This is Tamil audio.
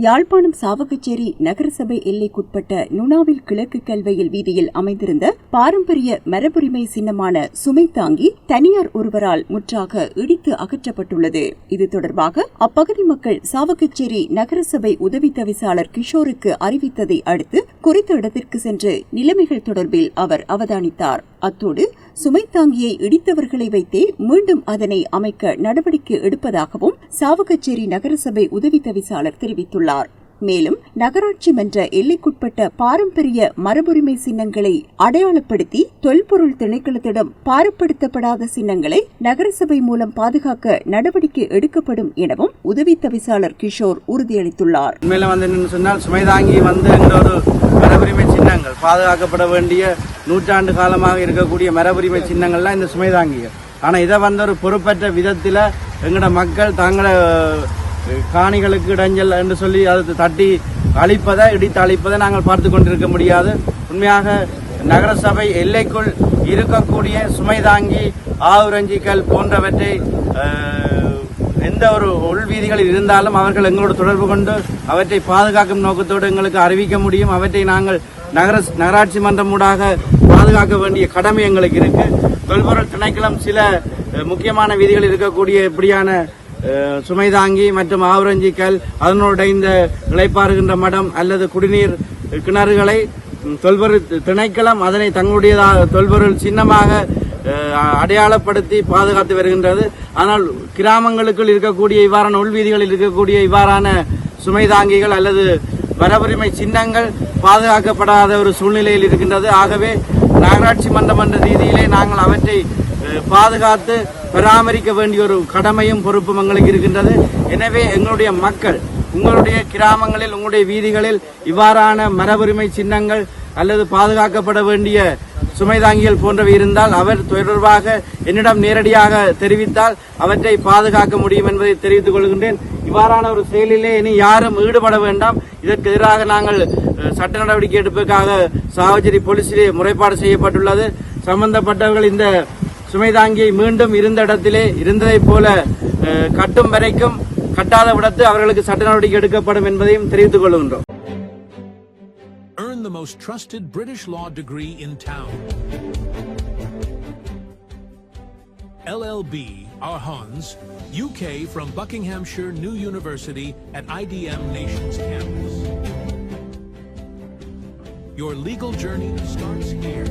யாழ்ப்பாணம் சாவகச்சேரி நகரசபை எல்லைக்குட்பட்ட நுணாவில் கிழக்கு கல்வையில் வீதியில் அமைந்திருந்த பாரம்பரிய மரபுரிமை சின்னமான சுமைதாங்கி தனியார் ஒருவரால் முற்றாக இடித்து அகற்றப்பட்டுள்ளது. இது தொடர்பாக அப்பகுதி மக்கள் சாவகச்சேரி நகரசபை உதவி தவிசாளர் கிஷோருக்கு அறிவித்ததை அடுத்து குறித்த இடத்திற்கு சென்று நிலைமைகள் தொடர்பில் அவர் அவதானித்தார். அத்தோடு சுமைதாங்கியை இடித்தவர்களை வைத்தே மீண்டும் அதனை அமைக்க நடவடிக்கை எடுப்பதாகவும் சாவகச்சேரி நகரசபை உதவி தவிசாளர் தெரிவித்துள்ளார். மேலும் நகராட்சி மன்ற எல்லைக்குட்பட்ட பாரம்பரிய மரபுரிமை சின்னங்களை அடையாளப்படுத்தி தொல்பொருள் திணைக்களத்திடம் பாரப்படுத்தப்படாத சின்னங்களை நகரசபை மூலம் பாதுகாக்க நடவடிக்கை எடுக்கப்படும் எனவும் உதவி தவிசாளர் கிஷோர் உறுதியளித்துள்ளார். சுமைதாங்கி மரபுரிமை சின்னங்கள் பாதுகாக்கப்பட வேண்டிய நூற்றாண்டு காலமாக இருக்கக்கூடிய மரபுரிமை சின்னங்கள்லாம் இந்த சுமைதாங்கிகள். ஆனால் இதை ஒரு பொறுப்பற்ற விதத்தில் எங்களோட மக்கள் தங்களை காணிகளுக்கு இடைஞ்சல் என்று சொல்லி அதை தட்டி இடித்து அழிப்பதை நாங்கள் பார்த்து கொண்டிருக்க முடியாது. உண்மையாக நகரசபை எல்லைக்குள் இருக்கக்கூடிய சுமைதாங்கி ஆவுரஞ்சிக்கல் போன்றவற்றை எந்த ஒரு உள்வீதிகளில் இருந்தாலும் அவர்கள் எங்களோடு தொடர்பு கொண்டு அவற்றை பாதுகாக்கும் நோக்கத்தோடு எங்களுக்கு அறிவிக்க முடியும். அவற்றை நாங்கள் நகராட்சி மன்றம் ஊடாக பாதுகாக்க வேண்டிய கடமை எங்களுக்கு இருக்கு. தொல்பொருள் திணைக்களம் சில முக்கியமான வீதிகளில் இருக்கக்கூடிய இப்படியான சுமைதாங்கி மற்றும் ஆவரஞ்சிக்கல் அதனோட இந்த இளைப்பாறுகின்ற மடம் அல்லது குடிநீர் கிணறுகளை தொல்பொருள் திணைக்களம் அதனை தங்களுடைய தொல்பொருள் சின்னமாக அடையாளப்படுத்தி பாதுகாத்து வருகின்றது. ஆனால் கிராமங்களுக்குள் இருக்கக்கூடிய இவ்வாறான உள்வீதிகளில் இருக்கக்கூடிய இவ்வாறான சுமைதாங்கிகள் அல்லது மரபுரிமை சின்னங்கள் பாதுகாக்கப்படாத ஒரு சூழ்நிலையில் இருக்கின்றது. ஆகவே நகராட்சி மன்றம் என்ற ரீதியிலே நாங்கள் அவற்றை பாதுகாத்து பராமரிக்க வேண்டிய ஒரு கடமையும் பொறுப்பும் எங்களுக்கு இருக்கின்றது. எனவே எங்களுடைய மக்கள் உங்களுடைய கிராமங்களில் உங்களுடைய வீதிகளில் இவ்வாறான மரபுரிமை சின்னங்கள் அல்லது பாதுகாக்கப்பட வேண்டிய சுமைதாங்கிகள் போன்றவை இருந்தால் அவர் தொடர்பாக என்னிடம் நேரடியாக தெரிவித்தால் அவற்றை பாதுகாக்க முடியும் என்பதை தெரிவித்துக் கொள்கின்றேன். இவ்வாறான ஒரு செயலிலே இனி யாரும் ஈடுபட வேண்டாம். இதற்கு எதிராக நாங்கள் சட்ட நடவடிக்கை எடுப்பதற்காக சாவகச்சேரி போலீசிலே முறைப்பாடு செய்யப்பட்டுள்ளது. சம்பந்தப்பட்டவர்கள் இந்த சுமைதாங்கியை மீண்டும் இருந்த இடத்திலே இருந்ததைப் போல கட்டும் வரைக்கும் கட்டாத விடத்து அவர்களுக்கு சட்ட நடவடிக்கை எடுக்கப்படும் என்பதையும் தெரிவித்துக் கொள்கின்றோம். Earn the most trusted British law degree in town. LLB Arhans, UK from Buckinghamshire New University at IDM Nations Campus. Your legal journey starts here.